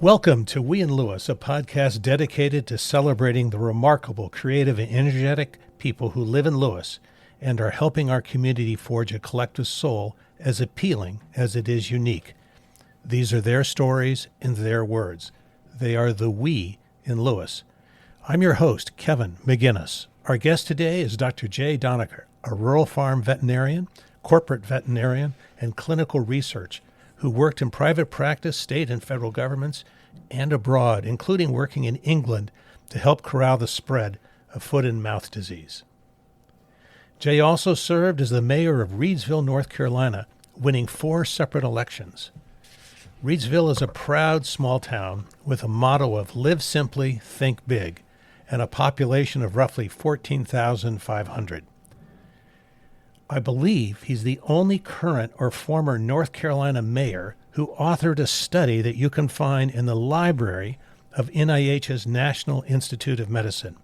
Welcome to We and Lewis, a podcast dedicated to celebrating the remarkable, creative, and energetic people who live in Lewis and are helping our community forge a collective soul as appealing as it is unique. These are their stories in their words. They are the we in Lewis. I'm your host, Kevin McGinnis. Our guest today is Dr. Jay Donecker, a rural farm veterinarian, corporate veterinarian, and clinical research who worked in private practice, state and federal governments, and abroad, including working in England to help corral the spread of foot and mouth disease. Jay also served as the mayor of Reidsville, North Carolina, winning 4 separate elections. Reidsville is a proud small town with a motto of live simply, think big, and a population of roughly 14,500. I believe he's the only current or former North Carolina mayor who authored a study that you can find in the library of NIH's National Institute of Medicine.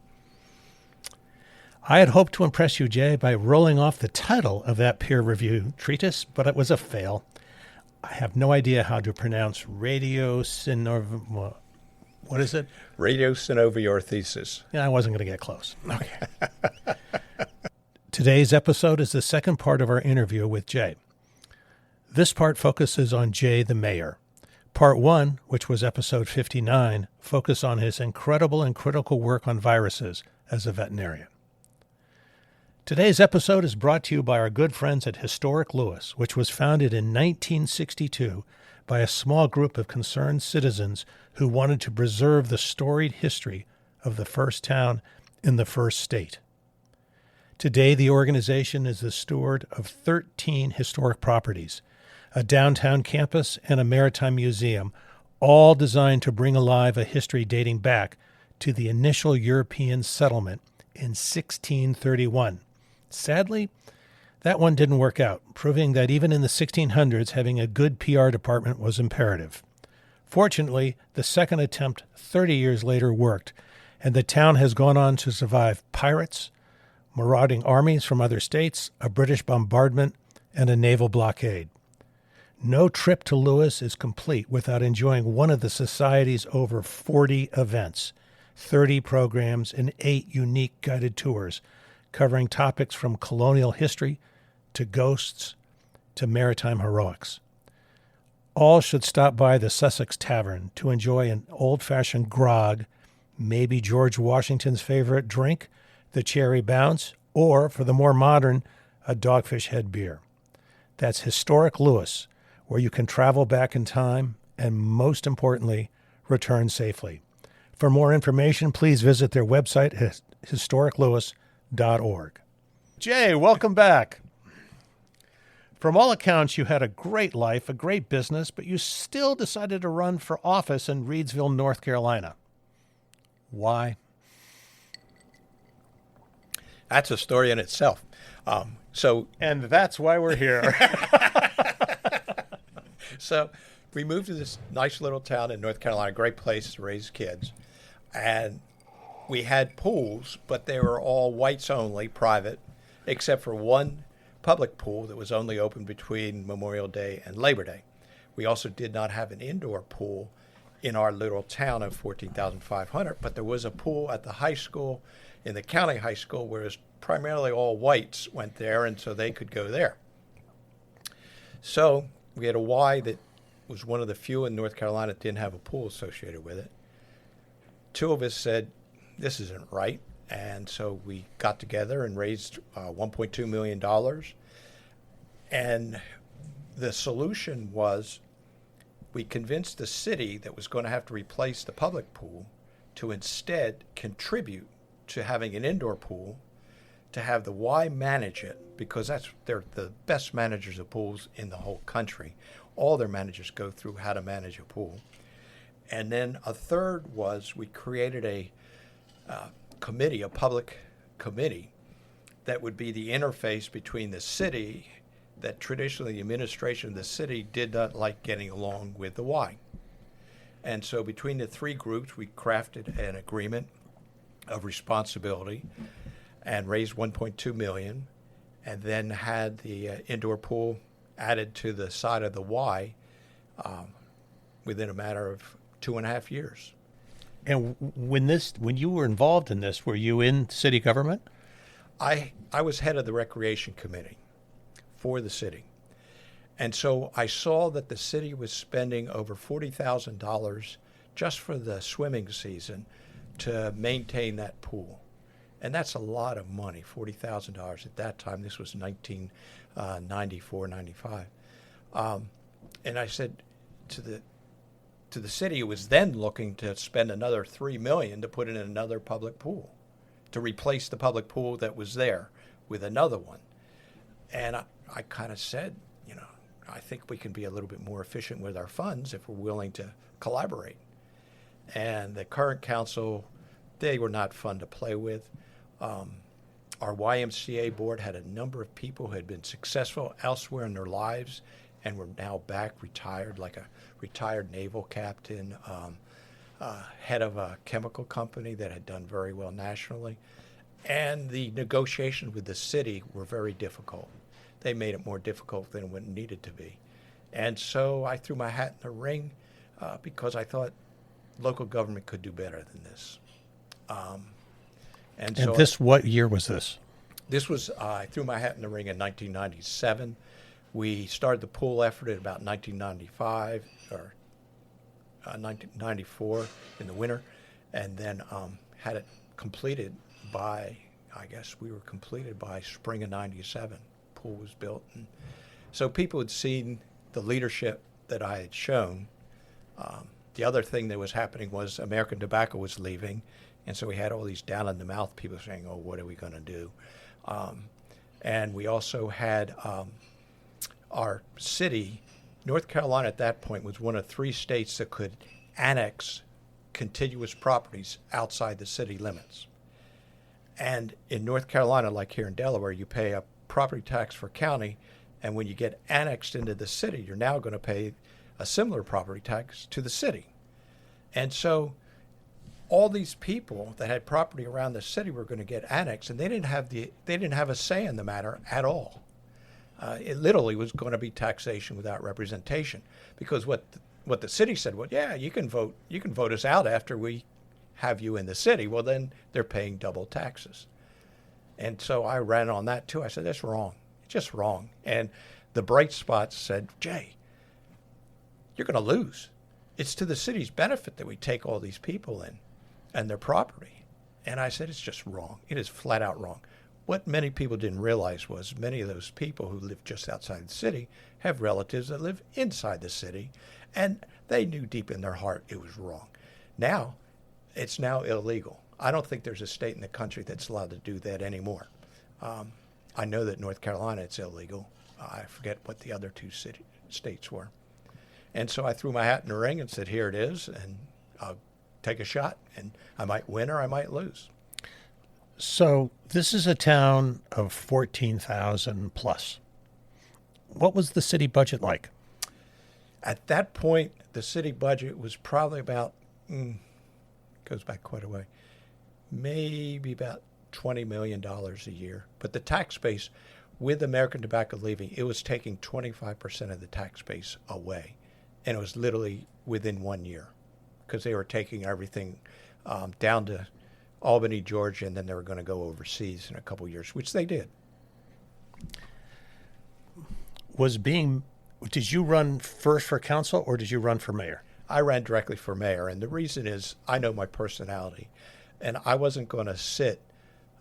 I had hoped to impress you, Jay, by rolling off the title of that peer-reviewed treatise, but it was a fail. I have no idea how to pronounce radiosynovial. What is it? Radiosynovial. Yeah, I wasn't going to get close. Okay. Today's episode is the second part of our interview with Jay. This part focuses on Jay the mayor. Part 1, which was episode 59, focused on his incredible and critical work on viruses as a veterinarian. Today's episode is brought to you by our good friends at Historic Lewis, which was founded in 1962 by a small group of concerned citizens who wanted to preserve the storied history of the first town in the first state. Today, the organization is the steward of 13 historic properties, a downtown campus, and a maritime museum, all designed to bring alive a history dating back to the initial European settlement in 1631. Sadly, that one didn't work out, proving that even in the 1600s, having a good PR department was imperative. Fortunately, the second attempt 30 years later worked, and the town has gone on to survive pirates, marauding armies from other states, a British bombardment, and a naval blockade. No trip to Lewis is complete without enjoying one of the Society's over 40 events, 30 programs, and 8 unique guided tours covering topics from colonial history to ghosts to maritime heroics. All should stop by the Sussex Tavern to enjoy an old-fashioned grog, maybe George Washington's favorite drink, the Cherry Bounce, or, for the more modern, a Dogfish Head beer. That's Historic Lewis, where you can travel back in time and, most importantly, return safely. For more information, please visit their website at historiclewis.org. Jay, welcome back. From all accounts, you had a great life, a great business, but you still decided to run for office in Reidsville, North Carolina. Why? That's a story in itself. And that's why we're here. So we moved to this nice little town in North Carolina, great place to raise kids. And we had pools, but they were all whites only, private, except for one public pool that was only open between Memorial Day and Labor Day. We also did not have an indoor pool in our little town of 14,500, but there was a pool at the high school, in the county high school, where it was primarily all whites went there, and so they could go there. So we had a Y that was one of the few in North Carolina that didn't have a pool associated with it. 2 of us said, this isn't right, and so we got together and raised $1.2 million. And the solution was we convinced the city that was going to have to replace the public pool to instead contribute to having an indoor pool, to have the Y manage it, because they're the best managers of pools in the whole country. All their managers go through how to manage a pool. And then a third was we created a committee, a public committee, that would be the interface between the city, that traditionally the administration of the city did not like getting along with the Y. And so between the 3 groups, we crafted an agreement of responsibility and raised $1.2 million, and then had the indoor pool added to the side of the Y within a matter of 2.5 years. And when you were involved in this, were you in city government? I was head of the recreation committee for the city. And so I saw that the city was spending over $40,000 just for the swimming season to maintain that pool. And that's a lot of money, $40,000 at that time. This was 1994, 95. And I said to the city, it was then looking to spend another $3 million to put in another public pool, to replace the public pool that was there with another one. And I kind of said, I think we can be a little bit more efficient with our funds if we're willing to collaborate. And the current council, they were not fun to play with. Our YMCA board had a number of people who had been successful elsewhere in their lives and were now back retired, like a retired naval captain, head of a chemical company that had done very well nationally. And the negotiations with the city were very difficult. They made it more difficult than it needed to be. And so I threw my hat in the ring because I thought local government could do better than this. And this, what year was this? This was, I threw my hat in the ring in 1997. We started the pool effort at about 1995 or 1994 in the winter, and then had it completed by, I guess we were completed by spring of 97. Pool was built. And so people had seen the leadership that I had shown. The other thing that was happening was American Tobacco was leaving, and so we had all these down-in-the-mouth people saying, oh, what are we going to do? And we also had our city, North Carolina at that point was one of 3 states that could annex contiguous properties outside the city limits. And in North Carolina, like here in Delaware, you pay a property tax for county, and when you get annexed into the city, you're now going to pay a similar property tax to the city. And so all these people that had property around the city were going to get annexed, and they didn't have a say in the matter at all. It literally was going to be taxation without representation, because what the city said, well, yeah, you can vote us out after we have you in the city. Well, then they're paying double taxes. And so I ran on that too. I said, that's wrong. It's just wrong. And the bright spots said, Jay, you're going to lose. It's to the city's benefit that we take all these people in and their property. And I said, it's just wrong. It is flat out wrong. What many people didn't realize was many of those people who live just outside the city have relatives that live inside the city, and they knew deep in their heart it was wrong. Now, it's now illegal. I don't think there's a state in the country that's allowed to do that anymore. I know that North Carolina, it's illegal. I forget what the other 2 states were. And so I threw my hat in the ring and said, here it is, and I'll take a shot, and I might win or I might lose. So this is a town of 14,000 plus. What was the city budget like? At that point, the city budget was probably about, goes back quite a way, maybe about $20 million a year. But the tax base, with American Tobacco leaving, it was taking 25% of the tax base away. And it was literally within 1 year, because they were taking everything down to Albany, Georgia, and then they were going to go overseas in a couple of years, which they did. Did you run first for council or did you run for mayor? I ran directly for mayor, and the reason is I know my personality, and I wasn't going to sit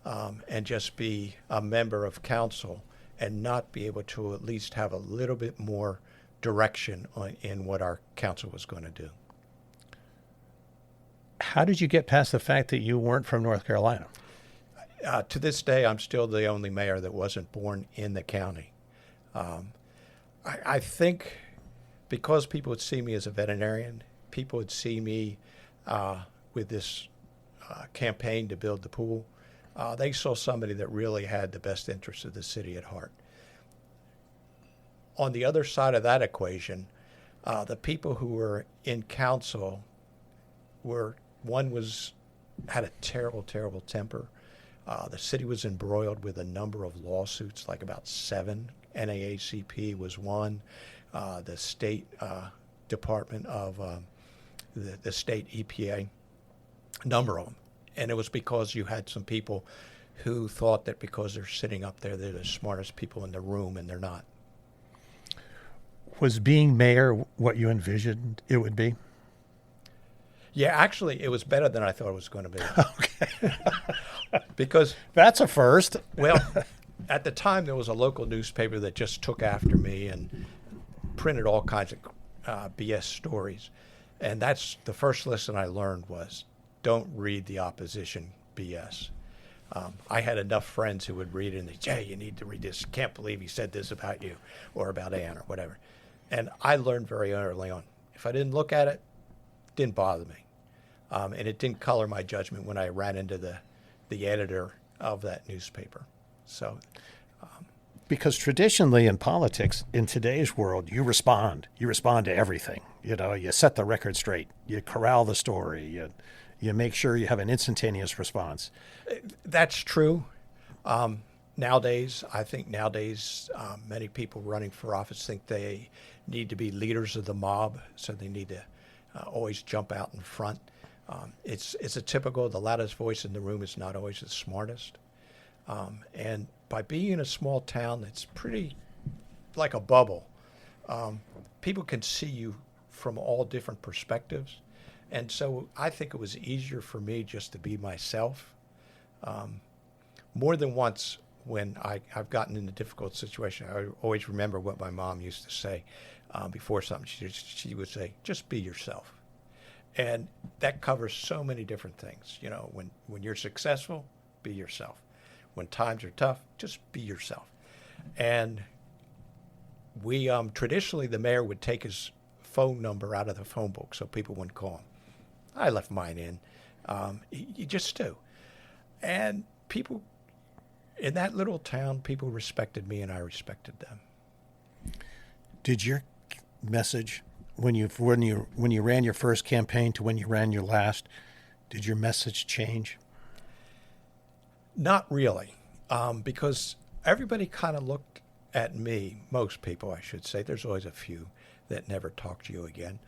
and just be a member of council and not be able to at least have a little bit more direction in what our council was going to do. How did you get past the fact that you weren't from North Carolina? To this day, I'm still the only mayor that wasn't born in the county. I think because people would see me as a veterinarian, people would see me with this campaign to build the pool. They saw somebody that really had the best interests of the city at heart. On the other side of that equation, the people who were in council had a terrible, terrible temper. The city was embroiled with a number of lawsuits, like about 7. NAACP was one. The state Department of the state EPA, a number of them. And it was because you had some people who thought that because they're sitting up there, they're the smartest people in the room, and they're not. Was being mayor what you envisioned it would be? Yeah, actually, it was better than I thought it was going to be. Okay. Because, That's a first. well, at the time, there was a local newspaper that just took after me and printed all kinds of BS stories. And that's the first lesson I learned was don't read the opposition BS. I had enough friends who would read it and they'd say, Jay, you need to read this. Can't believe he said this about you or about Ann or whatever. And I learned very early on. If I didn't look at it, it didn't bother me. And it didn't color my judgment when I ran into the editor of that newspaper. So, Because traditionally in politics, in today's world, you respond. You respond to everything. You know, you set the record straight. You corral the story. You make sure you have an instantaneous response. that's true. Nowadays, many people running for office think they need to be leaders of the mob, so they need to always jump out in front. It's a typical, the loudest voice in the room is not always the smartest. And by being in a small town that's pretty like a bubble, people can see you from all different perspectives. And so I think it was easier for me just to be myself. More than once when I've gotten in a difficult situation, I always remember what my mom used to say before something. She would say, just be yourself. And that covers so many different things. You know, when you're successful, be yourself. When times are tough, just be yourself. And we traditionally, the mayor would take his phone number out of the phone book so people wouldn't call him. I left mine in. You just do. And people in that little town, people respected me and I respected them. Did your message when you ran your first campaign to when you ran your last, did your message change? Not really, because everybody kind of looked at me, most people I should say, there's always a few that never talk to you again.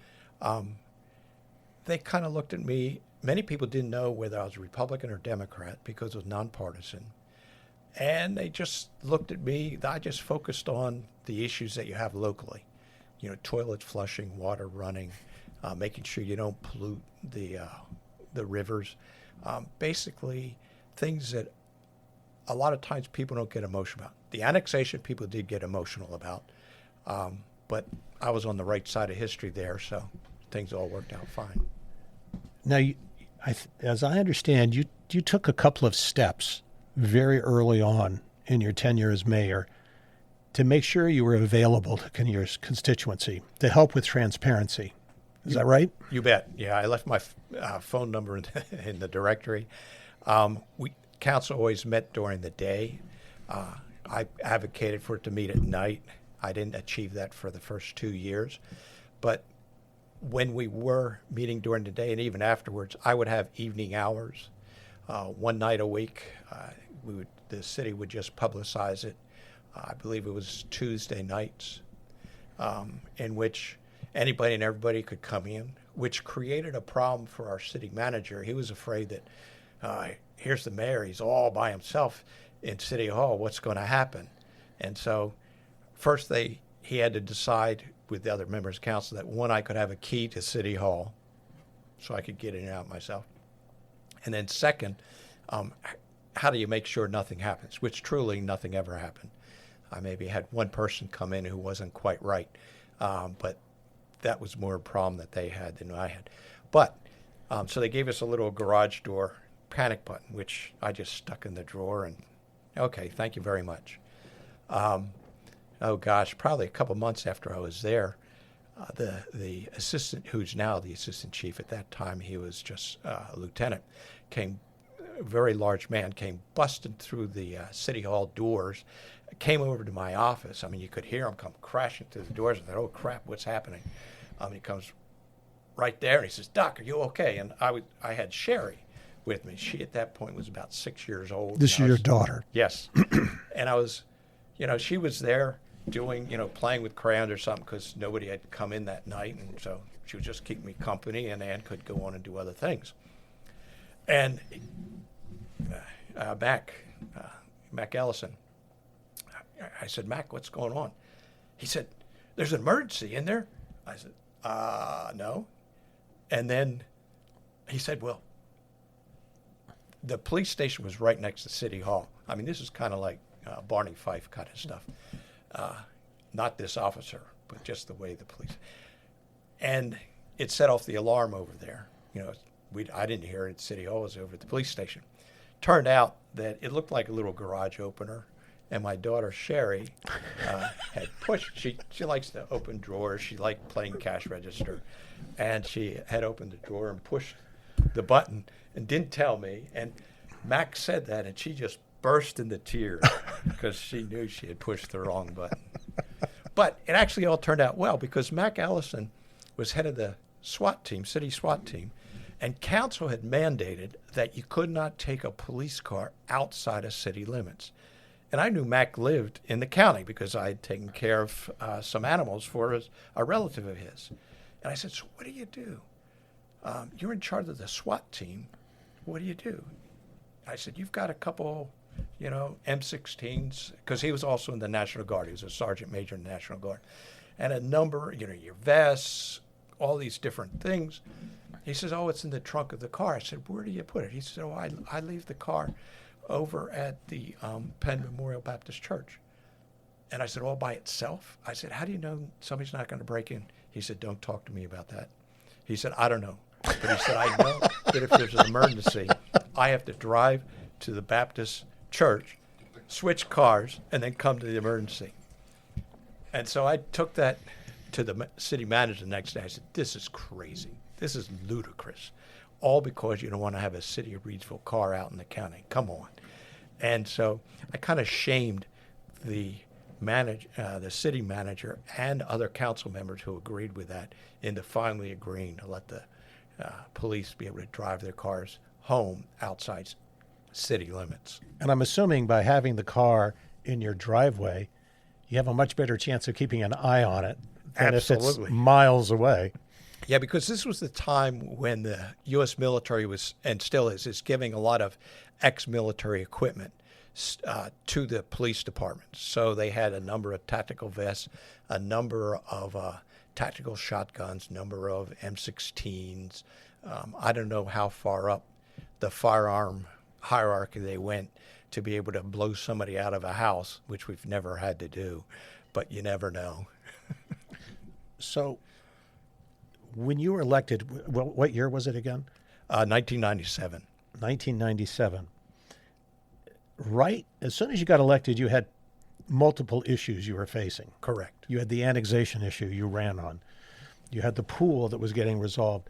They kind of looked at me, many people didn't know whether I was a Republican or Democrat because it was nonpartisan. And they just looked at me, I just focused on the issues that you have locally. You know, toilets flushing, water running, making sure you don't pollute the rivers. Basically, things that a lot of times people don't get emotional about. The annexation people did get emotional about, but I was on the right side of history there, so things all worked out fine. Now, as I understand, you took a couple of steps very early on in your tenure as mayor to make sure you were available to your constituency to help with transparency. Is that right? You bet. Yeah, I left my phone number in the directory. Council always met during the day. I advocated for it to meet at night. I didn't achieve that for the first 2 years. But when we were meeting during the day and even afterwards, I would have evening hours. One night a week, the city would just publicize it. I believe it was Tuesday nights, in which anybody and everybody could come in, which created a problem for our city manager. He was afraid that here's the mayor, he's all by himself in City Hall, what's going to happen? And so first he had to decide with the other members of council that one, I could have a key to City Hall so I could get in and out myself. And then second, how do you make sure nothing happens? Which truly nothing ever happened. I maybe had one person come in who wasn't quite right, but that was more a problem that they had than I had. But so they gave us a little garage door panic button, which I just stuck in the drawer and, okay, thank you very much. Oh gosh, probably a couple months after I was there, the assistant, who's now the assistant chief, at that time he was just a lieutenant, a very large man, came busting through the City Hall doors, came over to my office. I mean, you could hear him come crashing through the doors. I thought, oh crap, what's happening? He comes right there and he says, Doc, are you okay? And I had Sherry with me. She at that point was about 6 years old. This is your daughter. Yes. And I was, she was there doing, playing with crayons or something because nobody had come in that night. And so She was just keeping me company, and Ann could go on and do other things. And Mac Ellison, I said, Mac, what's going on? He said, there's an emergency in there. I said, no. And then he said, well, the police station was right next to City Hall. I mean, this is kind of like Barney Fife kind of stuff. Not this officer, but just the way the police. And it set off the alarm over there. You know, I didn't hear it at City Hall. It was over at the police station. Turned out that it looked like a little garage opener, and my daughter Sherry had pushed. She likes to open drawers. She liked playing cash register, and she had opened the drawer and pushed the button and didn't tell me. And Mac said that, and she just burst into tears because she knew she had pushed the wrong button. But it actually all turned out well because Mac Ellison was head of the SWAT team, city SWAT team, and council had mandated that you could not take a police car outside of city limits. And I knew Mac lived in the county because I had taken care of some animals for a relative of his. And I said, so what do you do? You're in charge of the SWAT team. What do you do? I said, you've got a couple, M16s, because he was also in the National Guard. He was a sergeant major in the National Guard. And a number, your vests, all these different things. He says, oh, it's in the trunk of the car. I said, where do you put it? He said, oh, I leave the car over at the Penn Memorial Baptist Church. And I said, all by itself? I said, how do you know somebody's not going to break in? He said, don't talk to me about that. He said, I don't know. But he said, I know that if there's an emergency, I have to drive to the Baptist church, switch cars, and then come to the emergency. And so I took that to the city manager the next day. I said, this is crazy. This is ludicrous. All because you don't want to have a City of Reidsville car out in the county. Come on. And so I kind of shamed the city manager and other council members who agreed with that into finally agreeing to let the police be able to drive their cars home outside city limits. And I'm assuming by having the car in your driveway, you have a much better chance of keeping an eye on it than Absolutely. If it's miles away. Yeah, because this was the time when the U.S. military was, and still is giving a lot of ex-military equipment to the police departments. So they had a number of tactical vests, a number of tactical shotguns, number of M16s. I don't know how far up the firearm hierarchy they went to be able to blow somebody out of a house, which we've never had to do, but you never know. So when you were elected, what year was it again? 1997. 1997. Right as soon as you got elected, you had multiple issues you were facing. Correct. You had the annexation issue you ran on. You had the pool that was getting resolved.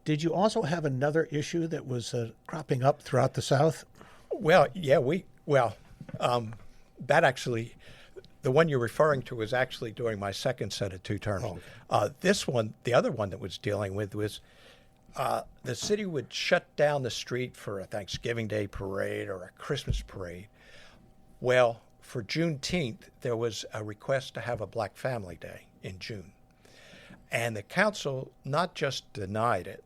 Did you also have another issue that was cropping up throughout the South? Well, yeah, that actually, the one you're referring to was actually during my second set of 2 terms. Oh. This one, the other one that was dealing with was the city would shut down the street for a Thanksgiving Day parade or a Christmas parade. Well, for Juneteenth, there was a request to have a Black Family Day in June. And the council not just denied it,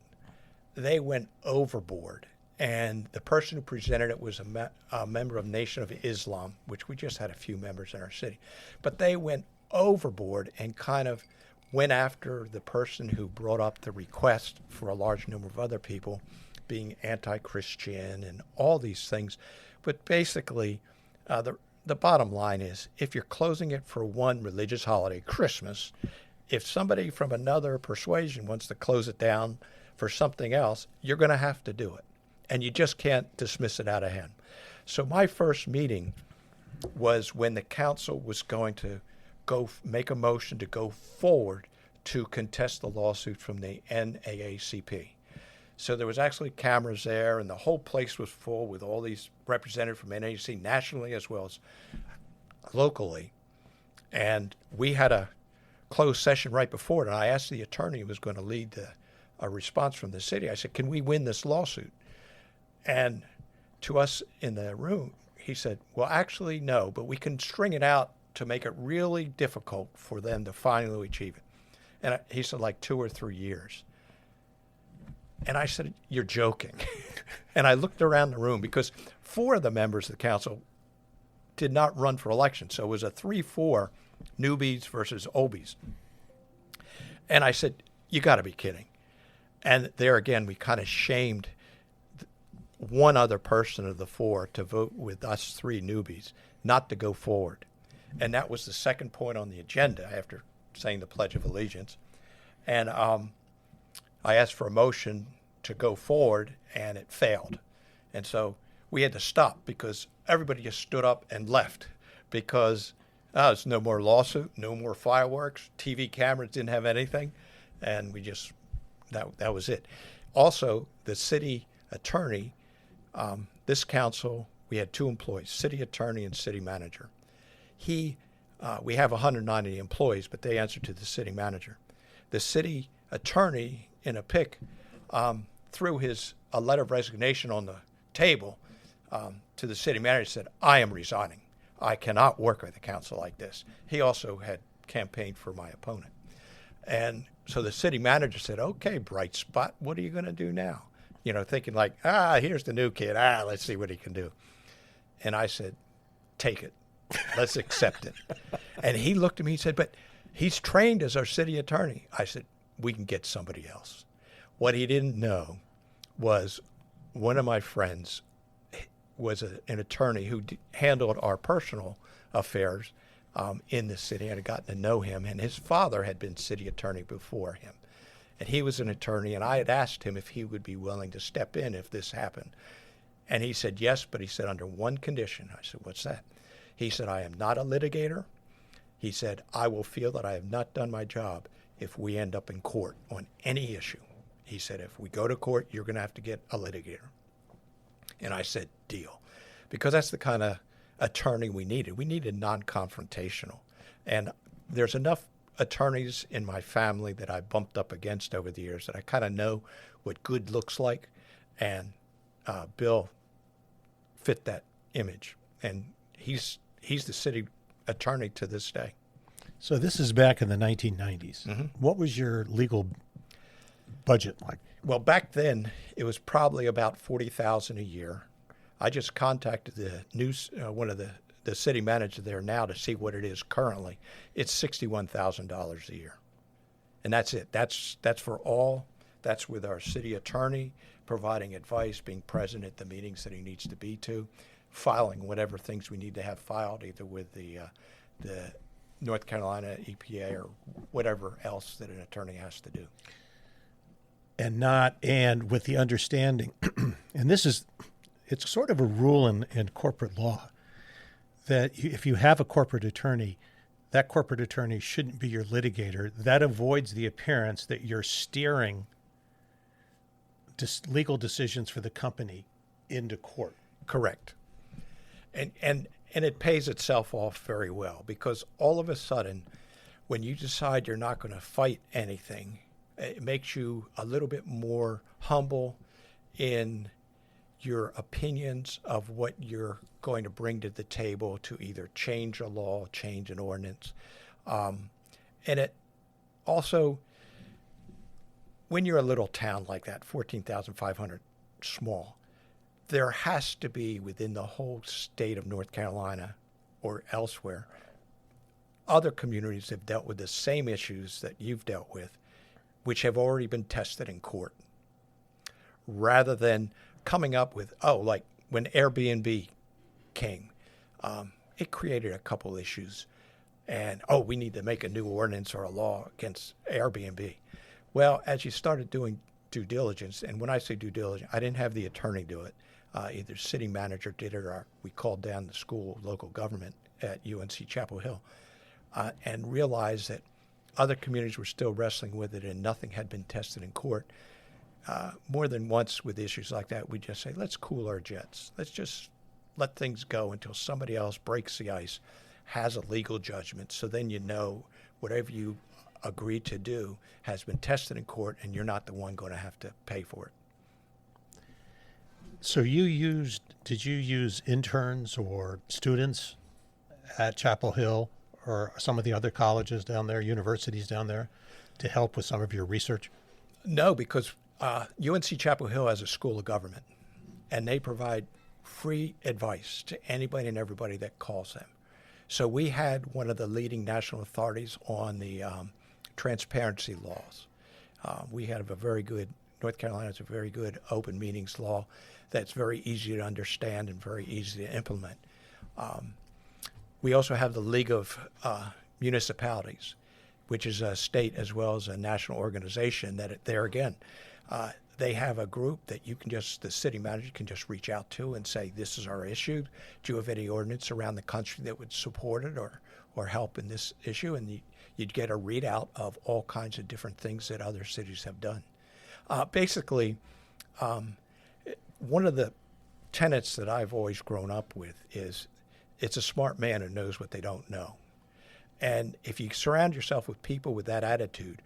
they went overboard. And the person who presented it was a member of Nation of Islam, which we just had a few members in our city. But they went overboard and kind of went after the person who brought up the request for a large number of other people being anti-Christian and all these things. But basically, the bottom line is, if you're closing it for one religious holiday, Christmas, if somebody from another persuasion wants to close it down for something else, you're going to have to do it. And you just can't dismiss it out of hand. So my first meeting was when the council was going to go make a motion to go forward to contest the lawsuit from the NAACP. So there was actually cameras there, and the whole place was full with all these representatives from NAACP nationally as well as locally. And we had a closed session right before it, and I asked the attorney who was going to lead a response from the city. I said, can we win this lawsuit? And to us in the room, he said, well, actually, no, but we can string it out to make it really difficult for them to finally achieve it. And he said, like 2 or 3 years. And I said, you're joking. And I looked around the room because 4 of the members of the council did not run for election. So it was a 3-4 newbies versus oldies. And I said, you got to be kidding. And there again, we kind of shamed one other person of the 4 to vote with us 3 newbies not to go forward. And that was the second point on the agenda after saying the Pledge of Allegiance. And I asked for a motion to go forward, and it failed. And so we had to stop because everybody just stood up and left because there's no more lawsuit, no more fireworks, TV cameras didn't have anything, and we just, that was it. Also, the city attorney, this council, we had 2 employees, city attorney and city manager. We have 190 employees, but they answer to the city manager. The city attorney, in a pick, threw a letter of resignation on the table to the city manager, said, I am resigning. I cannot work with a council like this. He also had campaigned for my opponent. And so the city manager said, okay, bright spot, what are you going to do now? You know, thinking like, here's the new kid. Let's see what he can do. And I said, take it. Let's accept it. And he looked at me and said, but he's trained as our city attorney. I said, we can get somebody else. What he didn't know was one of my friends was an attorney who handled our personal affairs in the city. I had gotten to know him, and his father had been city attorney before him. And he was an attorney, and I had asked him if he would be willing to step in if this happened. And he said yes, but he said under one condition. I said, what's that? He said, I am not a litigator. He said, I will feel that I have not done my job if we end up in court on any issue. He said, if we go to court, you're going to have to get a litigator. And I said, deal. Because that's the kind of attorney we needed. We needed non-confrontational. And there's enough attorneys in my family that I bumped up against over the years that I kind of know what good looks like. And Bill fit that image. And he's the city attorney to this day. So this is back in the 1990s. Mm-hmm. What was your legal budget like? Well, back then it was probably about $40,000 a year. I just contacted one of the city manager there now to see what it is currently. It's $61,000 a year, and that's it. That's for all. That's with our city attorney providing advice, being present at the meetings that he needs to be to, filing whatever things we need to have filed, either with the North Carolina EPA or whatever else that an attorney has to do. And with the understanding, and it's sort of a rule in corporate law that if you have a corporate attorney, that corporate attorney shouldn't be your litigator. That avoids the appearance that you're steering legal decisions for the company into court. Correct. And it pays itself off very well because all of a sudden, when you decide you're not going to fight anything, it makes you a little bit more humble in your opinions of what you're going to bring to the table to either change a law, change an ordinance. And it also, when you're a little town like that, 14,500 small, there has to be within the whole state of North Carolina or elsewhere, other communities have dealt with the same issues that you've dealt with, which have already been tested in court, rather than coming up with, like when Airbnb came, it created a couple issues, and, we need to make a new ordinance or a law against Airbnb. Well, as you started doing due diligence, and when I say due diligence, I didn't have the attorney do it. Either city manager did it or we called down the school local government at UNC Chapel Hill and realized that other communities were still wrestling with it and nothing had been tested in court. More than once with issues like that, we just say, let's cool our jets. Let's just let things go until somebody else breaks the ice, has a legal judgment, so then you know whatever you agreed to do has been tested in court and you're not the one going to have to pay for it. So did you use interns or students at Chapel Hill or some of the other colleges down there, universities down there? to help with some of your research? No, because UNC Chapel Hill has a school of government, and they provide free advice to anybody and everybody that calls them. So we had one of the leading national authorities on the transparency laws. We have a very good, North Carolina has a very good open meetings law that's very easy to understand and very easy to implement. We also have the League of Municipalities, which is a state as well as a national organization that there again, they have a group that you can just, the city manager can just reach out to and say, this is our issue. Do you have any ordinance around the country that would support it or help in this issue? And you'd get a readout of all kinds of different things that other cities have done. Basically, one of the tenets that I've always grown up with is it's a smart man who knows what they don't know. And if you surround yourself with people with that attitude,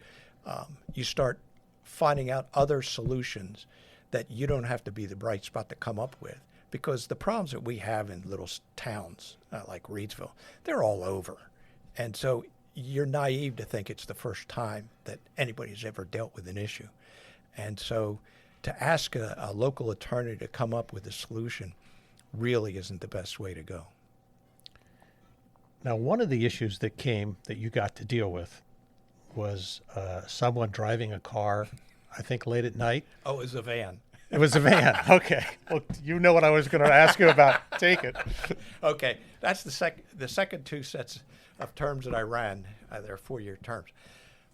you start finding out other solutions that you don't have to be the bright spot to come up with. Because the problems that we have in little towns like Reedsville, they're all over. And so you're naive to think it's the first time that anybody's ever dealt with an issue. And so to ask a local attorney to come up with a solution really isn't the best way to go. Now, one of the issues that you got to deal with was someone driving a car, I think late at night. Oh, it was a van. It was a van. Okay. Well, you know what I was going to ask you about. Take it. Okay. That's the second two sets of terms that I ran. They're 4-year terms.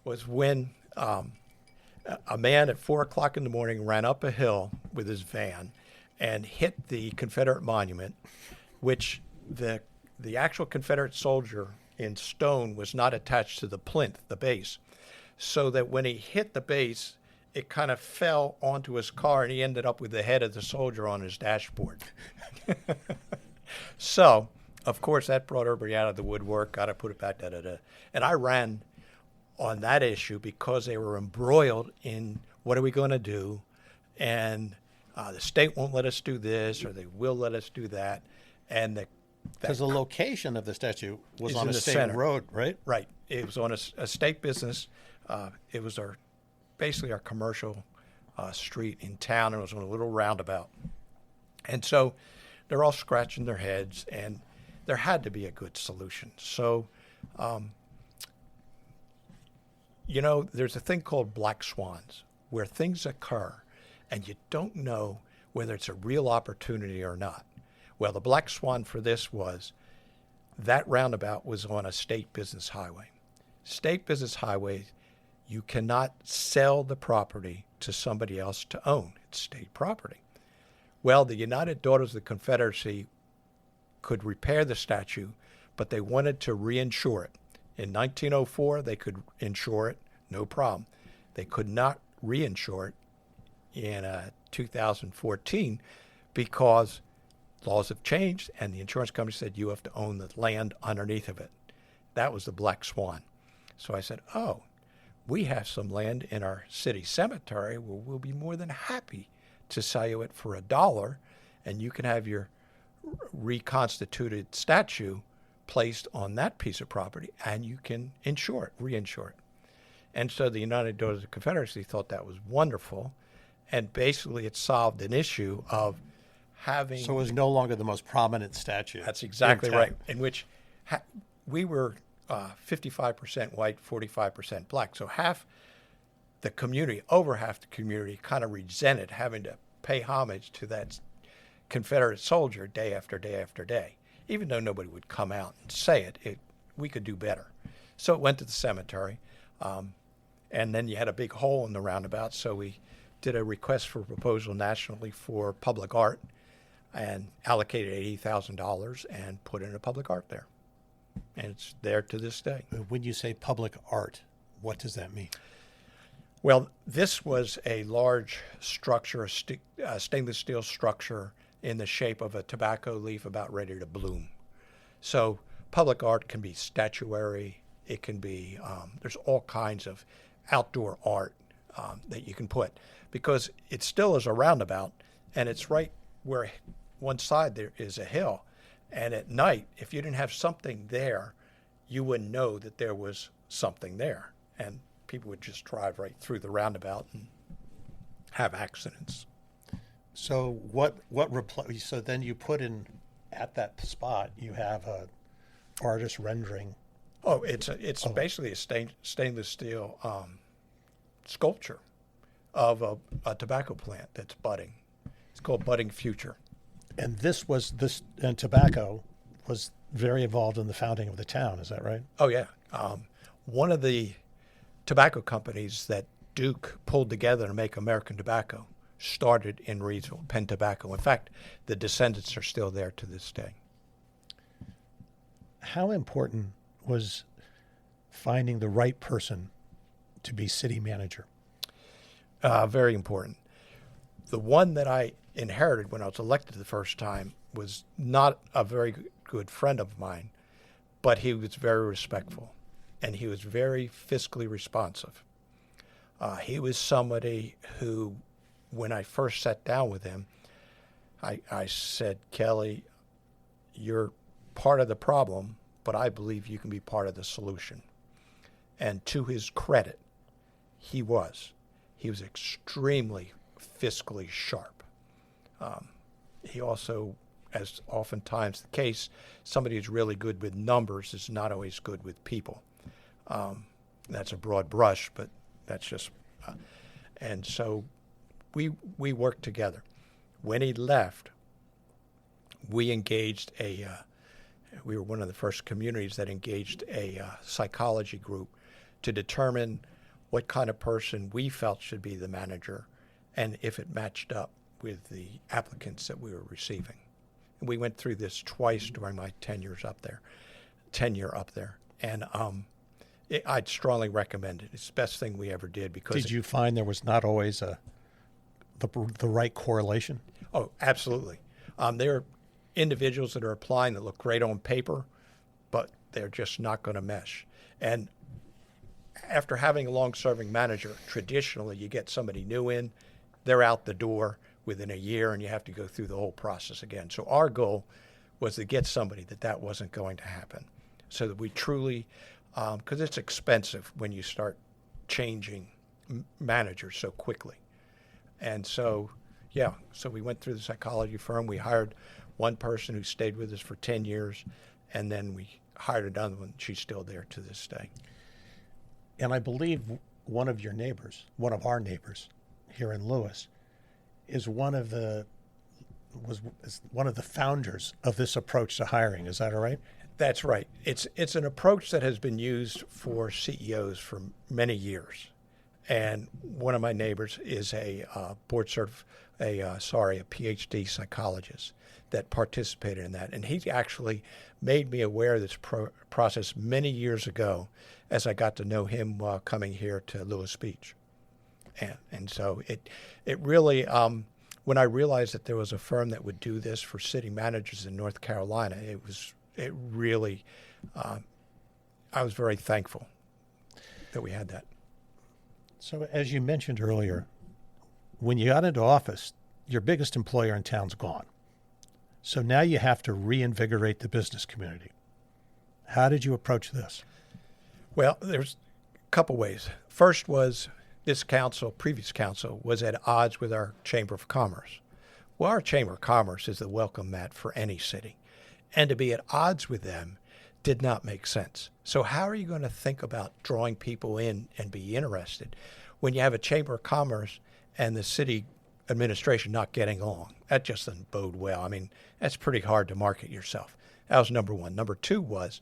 Was when a man at 4 o'clock in the morning ran up a hill with his van and hit the Confederate monument, which the actual Confederate soldier in stone was not attached to the plinth, the base, so that when he hit the base, it kind of fell onto his car and he ended up with the head of the soldier on his dashboard. So, of course, that brought everybody out of the woodwork, got to put it back, da-da-da. And I ran on that issue because they were embroiled in what are we going to do, and the state won't let us do this or they will let us do that. And because the location of the statue was on a state center. road, right? Right. It was on a state business. It was basically our commercial street in town, and it was on a little roundabout. And so they're all scratching their heads, and there had to be a good solution. So, there's a thing called black swans, where things occur, and you don't know whether it's a real opportunity or not. Well, the black swan for this was that roundabout was on a state business highway. State business highway, you cannot sell the property to somebody else to own. It's state property. Well, the United Daughters of the Confederacy could repair the statue, but they wanted to reinsure it. In 1904, they could insure it, no problem. They could not reinsure it in 2014 because laws have changed, and the insurance company said you have to own the land underneath of it. That was the black swan. So I said, we have some land in our city cemetery where we'll be more than happy to sell you it for $1, and you can have your reconstituted statue placed on that piece of property, and you can reinsure it. And so the United Daughters of the Confederacy thought that was wonderful, and basically it solved an issue of having... So it was no longer the most prominent statue. That's exactly right, in which we were 55% white, 45% black. So half the community, over half the community, kind of resented having to pay homage to that Confederate soldier day after day after day. Even though nobody would come out and say it, we could do better. So it went to the cemetery, and then you had a big hole in the roundabout, so we did a request for proposal nationally for public art and allocated $80,000 and put in a public art there. And it's there to this day. When you say public art, what does that mean? Well, this was a large structure, a stainless steel structure in the shape of a tobacco leaf about ready to bloom. So public art can be statuary. It can be, there's all kinds of outdoor art that you can put, because it still is a roundabout, and it's right where one side there is a hill. And at night, if you didn't have something there, you wouldn't know that there was something there. And people would just drive right through the roundabout and have accidents. So so then you put in at that spot you have a artist rendering. Oh, it's basically a stainless steel sculpture of a tobacco plant that's budding. It's called Budding Future. And tobacco was very involved in the founding of the town. Is that right? Oh yeah, one of the tobacco companies that Duke pulled together to make American tobacco started in Reedsville, Penn Tobacco. In fact, the descendants are still there to this day. How important was finding the right person to be city manager? Very important. The one that I inherited when I was elected the first time was not a very good friend of mine, but he was very respectful, and he was very fiscally responsive. He was somebody who, when I first sat down with him, I said, Kelly, you're part of the problem, but I believe you can be part of the solution. And to his credit, he was. He was extremely fiscally sharp. He also, as oftentimes the case, somebody who's really good with numbers is not always good with people. That's a broad brush, but that's just... and so we worked together. When he left, we engaged we were one of the first communities that engaged a psychology group to determine what kind of person we felt should be the manager and if it matched up with the applicants that we were receiving. And we went through this twice during my tenure up there. And I'd strongly recommend it. It's the best thing we ever did. Because did you find there was not always the right correlation? Oh, absolutely. There are individuals that are applying that look great on paper, but they're just not going to mesh. And after having a long-serving manager, traditionally you get somebody new in, they're out the door within a year, and you have to go through the whole process again. So our goal was to get somebody that wasn't going to happen, so that we truly, because it's expensive when you start changing managers so quickly. And so, so we went through the psychology firm. We hired one person who stayed with us for 10 years, and then we hired another one. She's still there to this day. And I believe one of our neighbors here in Lewis, is one of the founders of this approach to hiring. Is that all right? That's right. It's an approach that has been used for CEOs for many years. And one of my neighbors is a PhD psychologist that participated in that. And he actually made me aware of this process many years ago as I got to know him while coming here to Lewis Beach. And so it really, when I realized that there was a firm that would do this for city managers in North Carolina, I was very thankful that we had that. So as you mentioned earlier, when you got into office, your biggest employer in town's gone. So now you have to reinvigorate the business community. How did you approach this? Well, there's a couple ways. First was this previous council, was at odds with our Chamber of Commerce. Well, our Chamber of Commerce is the welcome mat for any city. And to be at odds with them did not make sense. So how are you going to think about drawing people in and be interested when you have a Chamber of Commerce and the city administration not getting along? That just doesn't bode well. I mean, that's pretty hard to market yourself. That was number one. Number two was,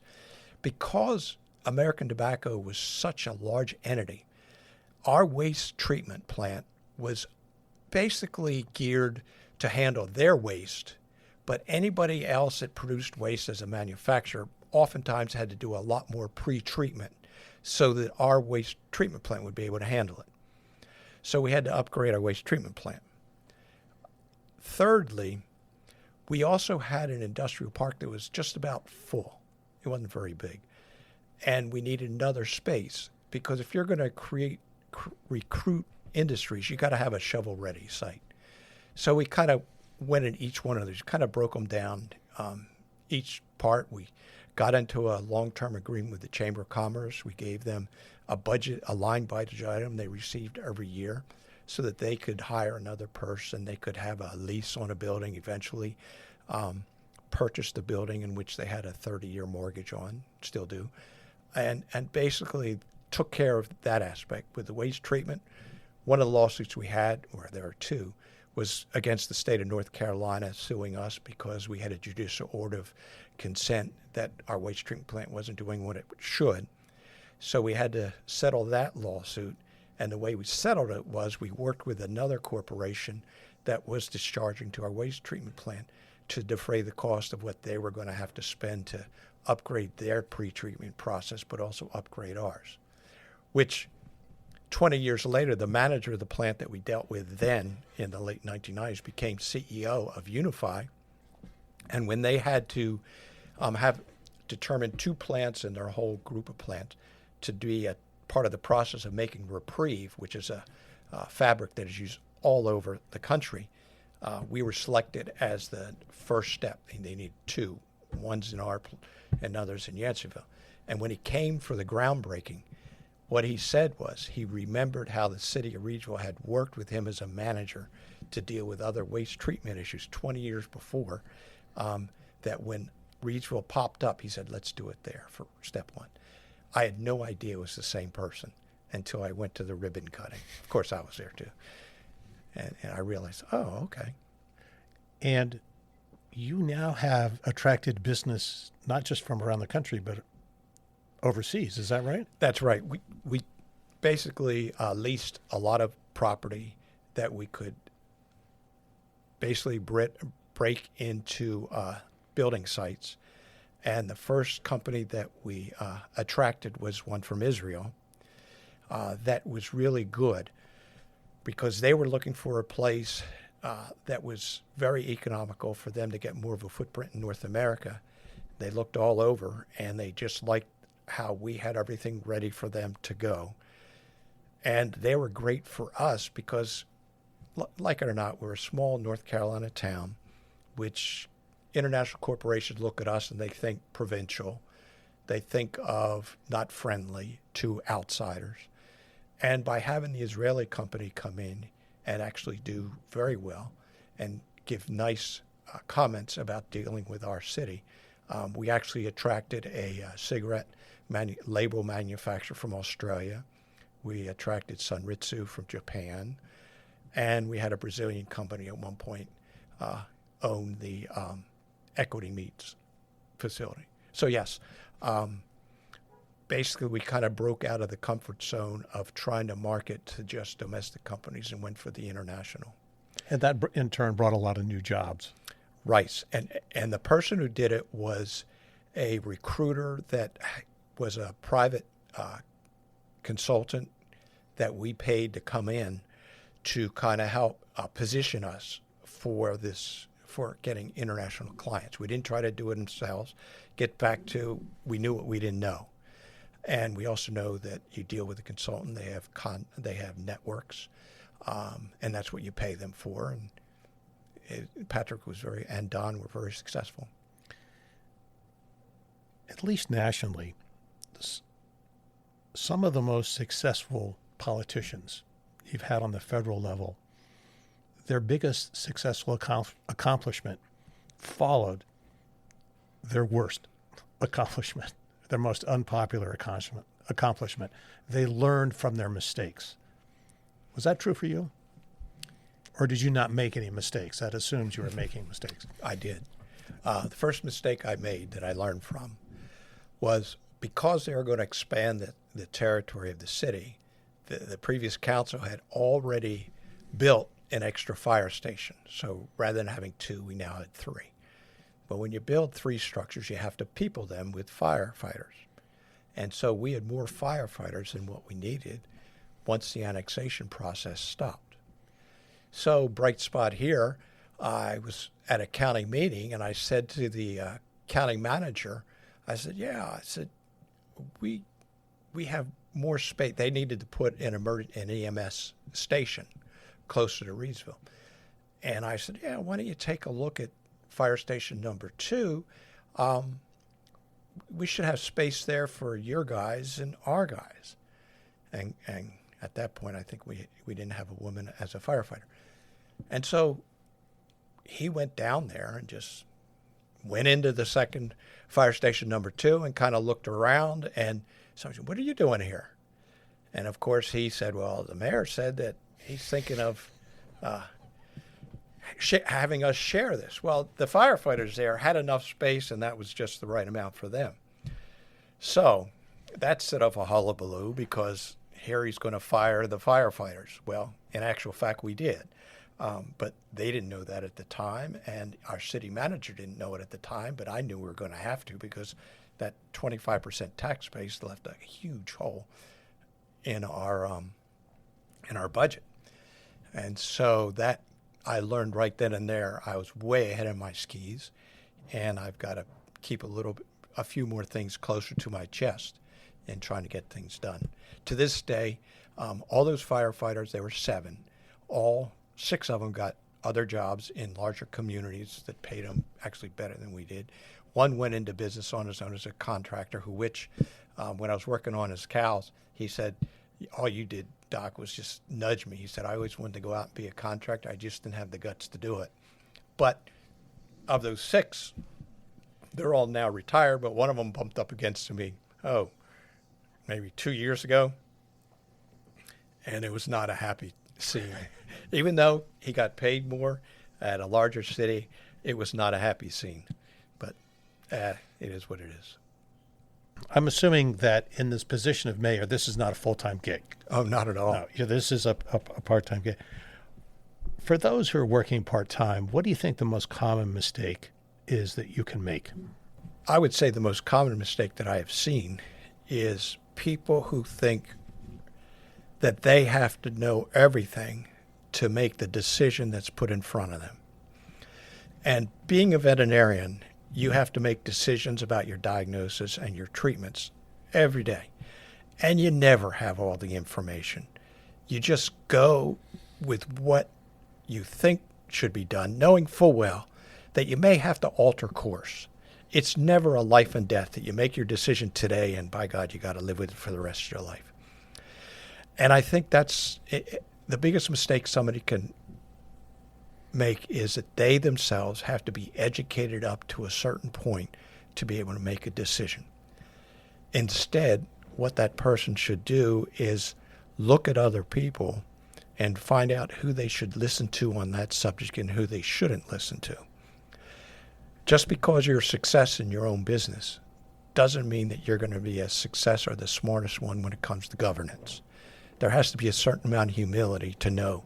because American Tobacco was such a large entity, our waste treatment plant was basically geared to handle their waste, but anybody else that produced waste as a manufacturer oftentimes had to do a lot more pre-treatment so that our waste treatment plant would be able to handle it. So we had to upgrade our waste treatment plant. Thirdly, we also had an industrial park that was just about full. It wasn't very big. And we needed another space, because if you're going to recruit industries, you got to have a shovel-ready site. So we kind of went in each one of these, kind of broke them down. Each part we got into a long-term agreement with the Chamber of Commerce. We gave them a budget, a line budget item they received every year so that they could hire another person. They could have a lease on a building, eventually purchase the building in which they had a 30-year mortgage on, still do, and basically took care of that aspect. With the waste treatment, one of the lawsuits we had, or there are two, was against the state of North Carolina suing us because we had a judicial order of consent that our waste treatment plant wasn't doing what it should. So we had to settle that lawsuit. And the way we settled it was we worked with another corporation that was discharging to our waste treatment plant to defray the cost of what they were going to have to spend to upgrade their pre-treatment process, but also upgrade ours, which 20 years later, the manager of the plant that we dealt with then in the late 1990s became CEO of Unify. And when they had to have determined two plants in their whole group of plants to be a part of the process of making Reprieve, which is a fabric that is used all over the country, we were selected as the first step. They needed two, one's in our and others in Yanceyville. And when he came for the groundbreaking, what he said was he remembered how the city of Reedsville had worked with him as a manager to deal with other waste treatment issues 20 years before, that when Reedsville popped up, he said, let's do it there for step one. I had no idea it was the same person until I went to the ribbon cutting. Of course, I was there too. And I realized, oh, okay. And you now have attracted business not just from around the country, but overseas. Is that right? That's right. We basically leased a lot of property that we could basically break into building sites. And the first company that we attracted was one from Israel that was really good because they were looking for a place that was very economical for them to get more of a footprint in North America. They looked all over, and they just liked how we had everything ready for them to go. And they were great for us because, like it or not, we're a small North Carolina town, which international corporations look at us and they think provincial. They think of not friendly to outsiders. And by having the Israeli company come in and actually do very well and give nice comments about dealing with our city, we actually attracted a cigarette label manufacturer from Australia. We attracted Sunritsu from Japan. And we had a Brazilian company at one point own the Equity Meats facility. So yes, basically we kind of broke out of the comfort zone of trying to market to just domestic companies and went for the international. And that in turn brought a lot of new jobs. Right. And the person who did it was a recruiter that was a private consultant that we paid to come in to kind of help position us for getting international clients. We didn't try to do it ourselves. Get back to, we knew what we didn't know. And we also know that you deal with a consultant, they have networks, and that's what you pay them for. And Patrick and Don were very successful. At least nationally, some of the most successful politicians you've had on the federal level, their biggest successful accomplishment followed their worst accomplishment, their most unpopular accomplishment. They learned from their mistakes. Was that true for you? Or did you not make any mistakes? That assumes you were making mistakes. I did. The first mistake I made that I learned from was because they were going to expand the territory of the city, the previous council had already built an extra fire station. So rather than having two, we now had three. But when you build three structures, you have to people them with firefighters. And so we had more firefighters than what we needed once the annexation process stopped. So bright spot here, I was at a county meeting and I said to the county manager, I said, we have more space. They needed to put an EMS station closer to Reedsville. And I said, why don't you take a look at fire station number 2? we should have space there for your guys and our guys. And at that point, I think we didn't have a woman as a firefighter. And so he went down there and just went into the second fire station number 2 and kind of looked around. And so I said, what are you doing here? And of course he said, well, the mayor said that he's thinking of having us share this. Well, the firefighters there had enough space, and that was just the right amount for them. So that set off a hullabaloo because here he's going to fire the firefighters. Well, in actual fact, we did. But they didn't know that at the time, and our city manager didn't know it at the time, but I knew we were going to have to because that 25% tax base left a huge hole in our budget. And so that I learned right then and there I was way ahead of my skis, and I've got to keep a few more things closer to my chest in trying to get things done. To this day, all those firefighters, there were 7, all 6 of them got other jobs in larger communities that paid them actually better than we did. One went into business on his own as a contractor, when I was working on his cows, he said, all you did, Doc, was just nudge me. He said, I always wanted to go out and be a contractor. I just didn't have the guts to do it. But of those 6, they're all now retired, but one of them bumped up against me, maybe 2 years ago. And it was not a happy scene. Even though he got paid more at a larger city, it was not a happy scene. But it is what it is. I'm assuming that in this position of mayor, this is not a full-time gig. Oh, not at all. No, this is a part-time gig. For those who are working part-time, what do you think the most common mistake is that you can make? I would say the most common mistake that I have seen is people who think that they have to know everything to make the decision that's put in front of them. And being a veterinarian, you have to make decisions about your diagnosis and your treatments every day. And you never have all the information. You just go with what you think should be done, knowing full well that you may have to alter course. It's never a life and death that you make your decision today and by God, you got to live with it for the rest of your life. And I think that's the biggest mistake somebody can make is that they themselves have to be educated up to a certain point to be able to make a decision. Instead, what that person should do is look at other people and find out who they should listen to on that subject and who they shouldn't listen to. Just because you're a success in your own business doesn't mean that you're going to be a success or the smartest one when it comes to governance. There has to be a certain amount of humility to know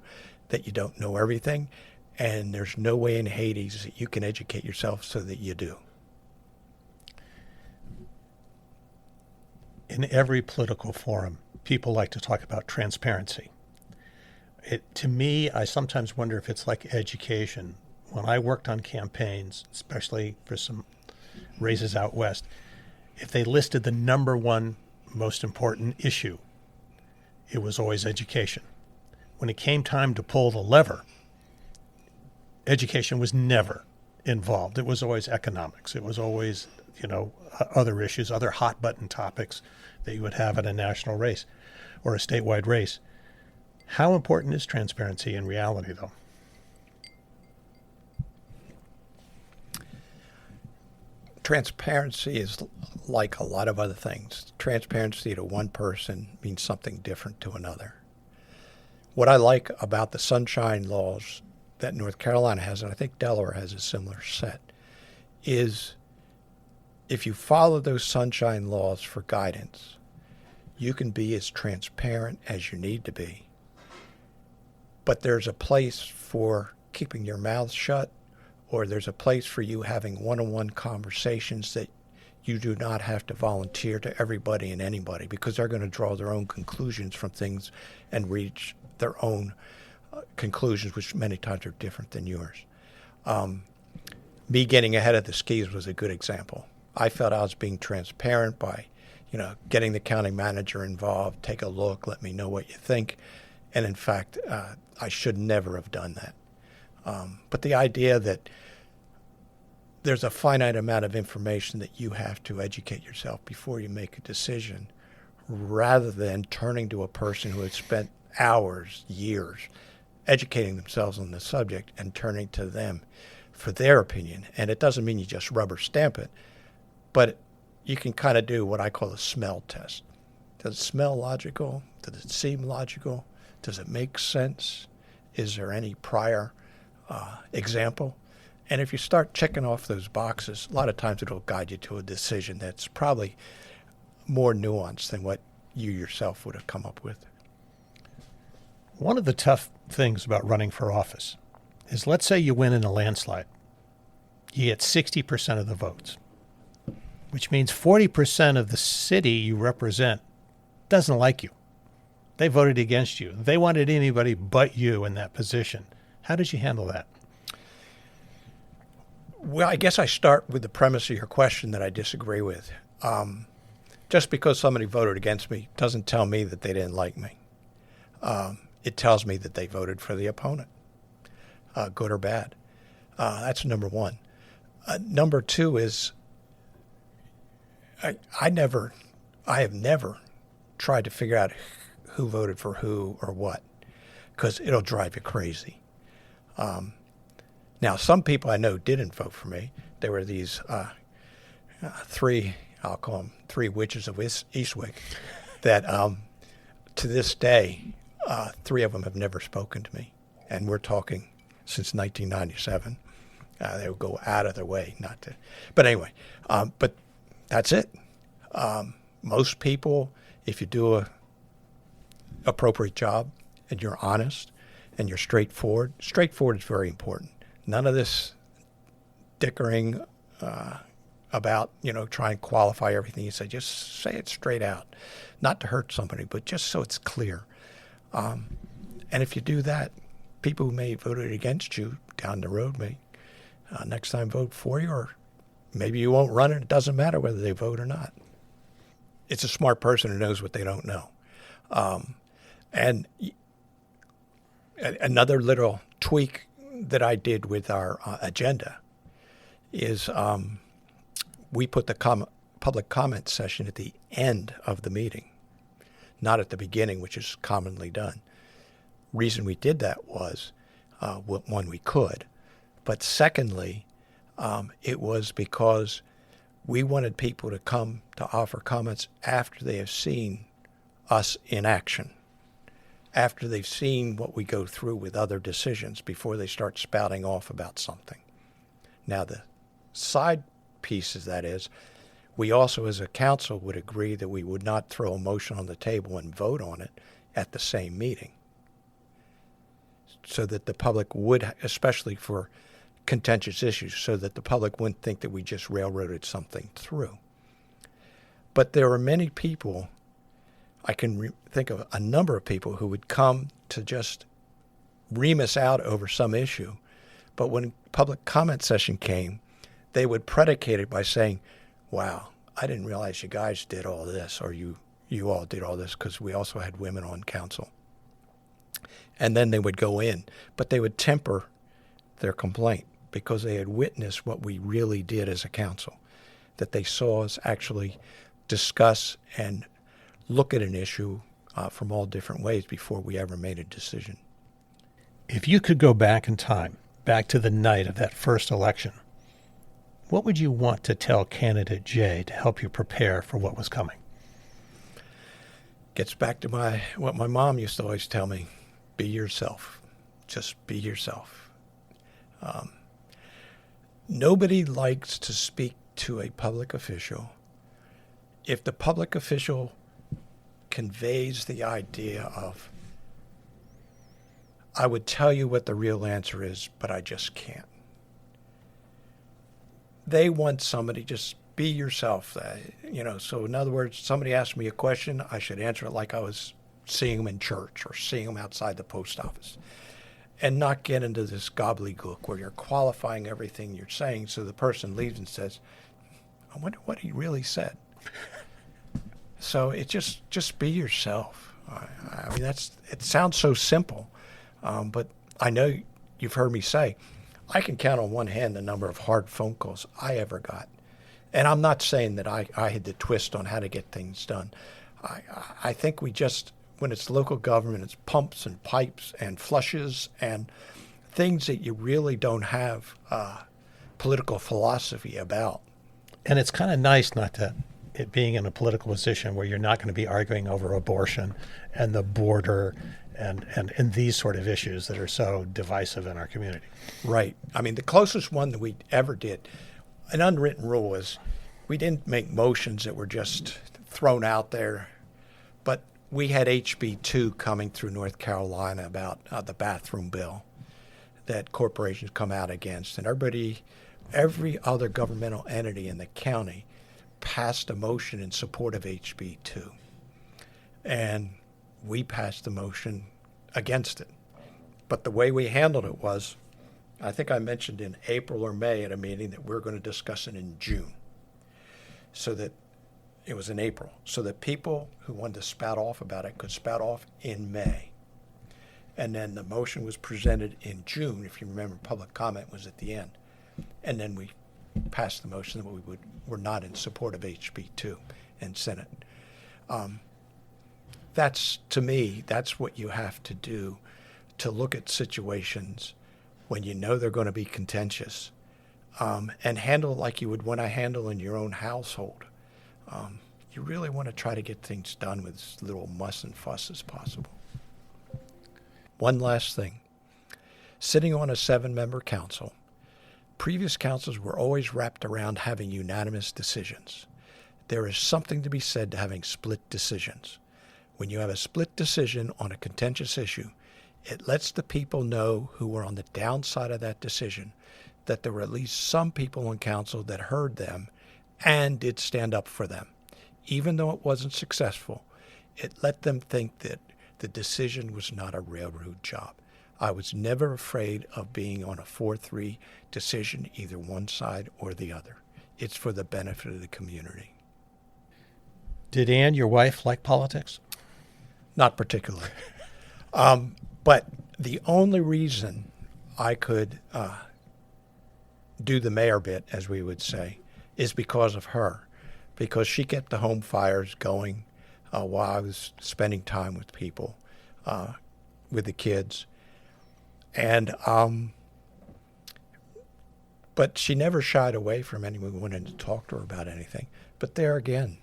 that you don't know everything, and there's no way in Hades that you can educate yourself so that you do. In every political forum, people like to talk about transparency. To me, I sometimes wonder if it's like education. When I worked on campaigns, especially for some races out west, if they listed the number one most important issue, it was always education. When it came time to pull the lever, education was never involved. It was always economics. It was always, other issues, other hot button topics that you would have at a national race or a statewide race. How important is transparency in reality, though? Transparency is like a lot of other things. Transparency to one person means something different to another. What I like about the sunshine laws that North Carolina has, and I think Delaware has a similar set, is if you follow those sunshine laws for guidance, you can be as transparent as you need to be. But there's a place for keeping your mouth shut, or there's a place for you having one-on-one conversations that you do not have to volunteer to everybody and anybody, because they're going to draw their own conclusions from things and reach their own conclusions, which many times are different than yours. Me getting ahead of the skis was a good example. I felt I was being transparent by, getting the county manager involved, take a look, let me know what you think. And in fact, I should never have done that. But the idea that there's a finite amount of information that you have to educate yourself before you make a decision, rather than turning to a person who has spent hours, years, educating themselves on the subject and turning to them for their opinion. And it doesn't mean you just rubber stamp it, but you can kind of do what I call a smell test. Does it smell logical? Does it seem logical? Does it make sense? Is there any prior example? And if you start checking off those boxes, a lot of times it'll guide you to a decision that's probably more nuanced than what you yourself would have come up with. One of the tough things about running for office is, let's say you win in a landslide. You get 60% of the votes, which means 40% of the city you represent doesn't like you. They voted against you. They wanted anybody but you in that position. How did you handle that? Well, I guess I start with the premise of your question that I disagree with. Just because somebody voted against me doesn't tell me that they didn't like me. It tells me that they voted for the opponent, good or bad. That's number one. Number two is I have never tried to figure out who voted for who or what, because it'll drive you crazy. Now, some people I know didn't vote for me. There were these three, I'll call them three witches of Eastwick, that to this day, three of them have never spoken to me. And we're talking since 1997. They would go out of their way not to. But anyway, but that's it. Most people, if you do a appropriate job and you're honest and you're straightforward is very important. None of this dickering about, trying to qualify everything you say. Just say it straight out, not to hurt somebody, but just so it's clear. And if you do that, people who may have voted against you down the road may next time vote for you, or maybe you won't run it. It doesn't matter whether they vote or not. It's a smart person who knows what they don't know. And another little tweak that I did with our agenda is we put the public comment session at the end of the meeting, not at the beginning, which is commonly done. Reason we did that was, one, we could, but secondly, it was because we wanted people to come to offer comments after they have seen us in action, after they've seen what we go through with other decisions, before they start spouting off about something. Now, the side piece of that is, we also as a council would agree that we would not throw a motion on the table and vote on it at the same meeting, so that the public would, especially for contentious issues, so that the public wouldn't think that we just railroaded something through. But there are many people, I can think of a number of people who would come to just ream us out over some issue, but when public comment session came, they would predicate it by saying, wow, I didn't realize you guys did all this, or you all did all this, because we also had women on council. And then they would go in, but they would temper their complaint because they had witnessed what we really did as a council, that they saw us actually discuss and look at an issue from all different ways before we ever made a decision. If you could go back in time, back to the night of that first election, what would you want to tell candidate Jay to help you prepare for what was coming? Gets back to what my mom used to always tell me: be yourself. Just be yourself. Nobody likes to speak to a public official if the public official conveys the idea of, I would tell you what the real answer is, but I just can't. They want somebody, just be yourself. So in other words, somebody asked me a question, I should answer it like I was seeing them in church or seeing them outside the post office, and not get into this gobbledygook where you're qualifying everything you're saying, so the person leaves and says, I wonder what he really said. So it just be yourself. It sounds so simple, but I know you've heard me say, I can count on one hand the number of hard phone calls I ever got. And I'm not saying that I had the twist on how to get things done. I think we just, when it's local government, it's pumps and pipes and flushes and things that you really don't have political philosophy about. And it's kind of nice not to it being in a political position where you're not going to be arguing over abortion and the border and these sort of issues that are so divisive in our community. Right. I mean, the closest one that we ever did, an unwritten rule is we didn't make motions that were just thrown out there, but we had HB2 coming through North Carolina about the bathroom bill that corporations come out against. And every other governmental entity in the county passed a motion in support of HB2. And we passed the motion against it. But the way we handled it was, I think I mentioned in April or May at a meeting that we're going to discuss it in June. So that it was in April. So that people who wanted to spout off about it could spout off in May. And then the motion was presented in June. If you remember, public comment was at the end. And then we passed the motion that we were not in support of HB2 and sent it. That's, to me, that's what you have to do to look at situations when you know they're going to be contentious, and handle it like you would want to handle in your own household. You really want to try to get things done with as little muss and fuss as possible. One last thing. Sitting on a 7-member council, previous councils were always wrapped around having unanimous decisions. There is something to be said to having split decisions. When you have a split decision on a contentious issue, it lets the people know who were on the downside of that decision that there were at least some people on council that heard them and did stand up for them. Even though it wasn't successful, it let them think that the decision was not a railroad job. I was never afraid of being on a 4-3 decision, either one side or the other. It's for the benefit of the community. Did Ann, your wife, like politics? Not particularly. But the only reason I could do the mayor bit, as we would say, is because of her. Because she kept the home fires going while I was spending time with people, with the kids. And but she never shied away from anyone wanting to talk to her about anything. But there again,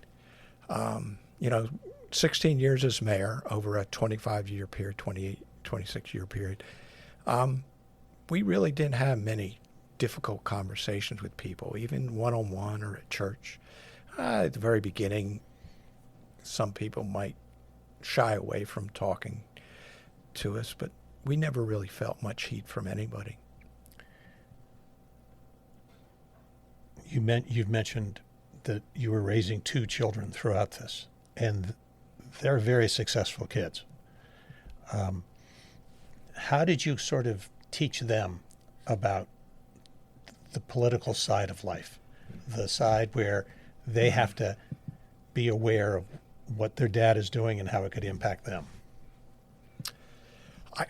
16 years as mayor over a 25-year period, 26-year period, we really didn't have many difficult conversations with people, even one-on-one or at church. At the very beginning, some people might shy away from talking to us, but we never really felt much heat from anybody. You've mentioned that you were raising 2 children throughout this, and they're very successful kids. How did you sort of teach them about the political side of life, the side where they have to be aware of what their dad is doing and how it could impact them?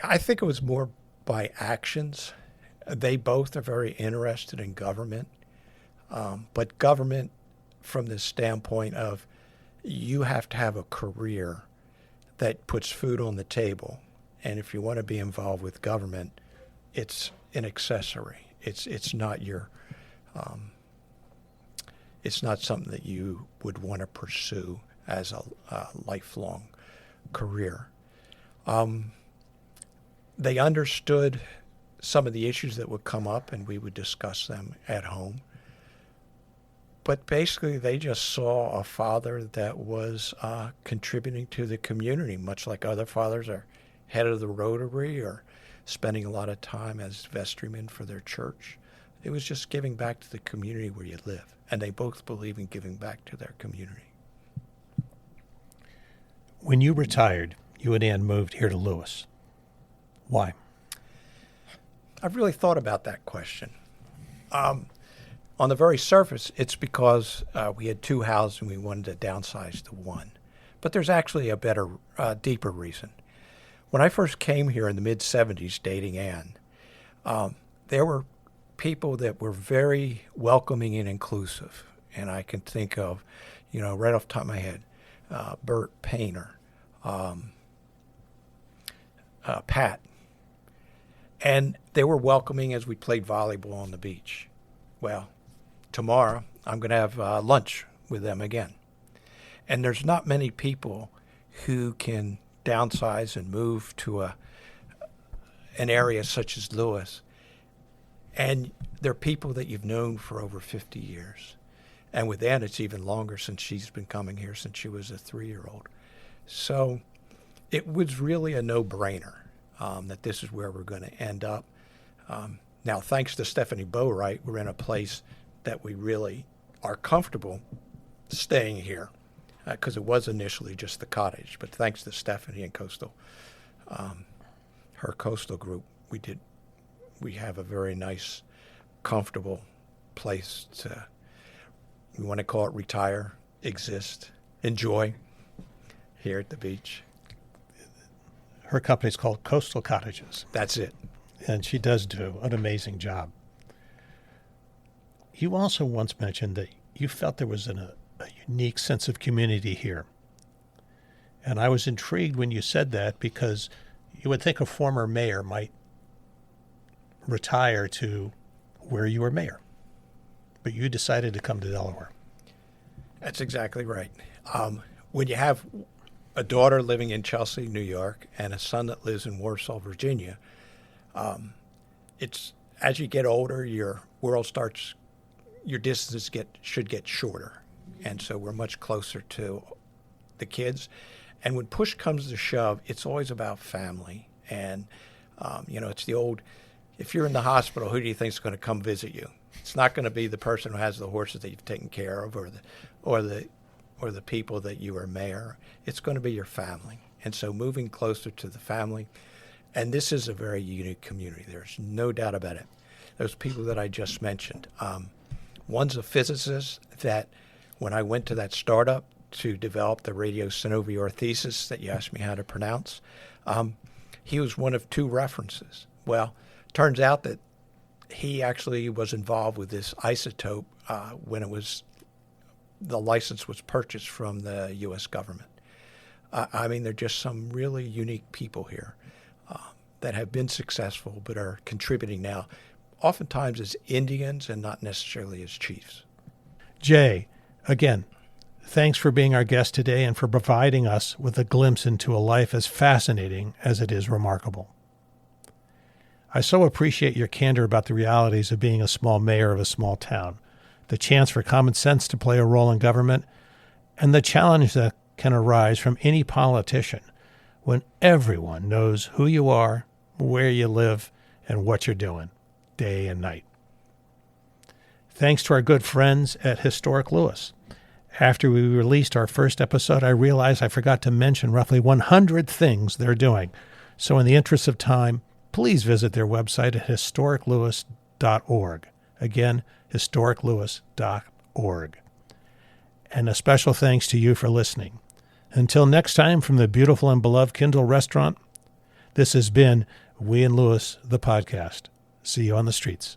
I think it was more by actions. They both are very interested in government, but government from the standpoint of you have to have a career that puts food on the table. And if you want to be involved with government, it's an accessory. It's not your, it's not something that you would want to pursue as a lifelong career. They understood some of the issues that would come up, and we would discuss them at home. But basically, they just saw a father that was contributing to the community, much like other fathers are head of the Rotary or spending a lot of time as vestrymen for their church. It was just giving back to the community where you live. And they both believe in giving back to their community. When you retired, you and Ann moved here to Lewis. Why? I've really thought about that question. On the very surface, it's because we had 2 houses and we wanted to downsize to 1. But there's actually a better, deeper reason. When I first came here in the mid-'70s dating Ann, there were people that were very welcoming and inclusive. And I can think of, right off the top of my head, Bert Painter, Pat. And they were welcoming as we played volleyball on the beach. Well, tomorrow I'm going to have lunch with them again. And there's not many people who can downsize and move to an area such as Lewis. And they're people that you've known for over 50 years. And with Ann, it's even longer since she's been coming here since she was a 3-year-old. So it was really a no-brainer that this is where we're going to end up. Now, thanks to Stephanie Boatwright, we're in a place that we really are comfortable staying here because it was initially just the cottage. But thanks to Stephanie and Coastal, her Coastal group, we have a very nice, comfortable place to, we want to call it retire, exist, enjoy here at the beach. Her company's called Coastal Cottages. That's it. And she does do an amazing job. You also once mentioned that you felt there was a unique sense of community here. And I was intrigued when you said that because you would think a former mayor might retire to where you were mayor. But you decided to come to Delaware. That's exactly right. When you have a daughter living in Chelsea, New York, and a son that lives in Warsaw, Virginia, it's as you get older, your distances should get shorter, and so we're much closer to the kids. And when push comes to shove, it's always about family. And it's the old: if you're in the hospital, who do you think is going to come visit you? It's not going to be the person who has the horses that you've taken care of, or the people that you are mayor. It's going to be your family. And so moving closer to the family, and this is a very unique community. There's no doubt about it. Those people that I just mentioned. One's a physicist that when I went to that startup to develop the radiosynoviorthesis that you asked me how to pronounce, he was one of 2 references. Well, turns out that he actually was involved with this isotope when the license was purchased from the U.S. government. There are just some really unique people here that have been successful but are contributing now, oftentimes as Indians and not necessarily as chiefs. Jay, again, thanks for being our guest today and for providing us with a glimpse into a life as fascinating as it is remarkable. I so appreciate your candor about the realities of being a small mayor of a small town, the chance for common sense to play a role in government, and the challenge that can arise from any politician when everyone knows who you are, where you live, and what you're doing, day and night. Thanks to our good friends at Historic Lewis. After we released our first episode, I realized I forgot to mention roughly 100 things they're doing. So in the interest of time, please visit their website at historiclewis.org. Again, historiclewis.org. And a special thanks to you for listening. Until next time, from the beautiful and beloved Kindle restaurant, this has been We in Lewis, the podcast. See you on the streets.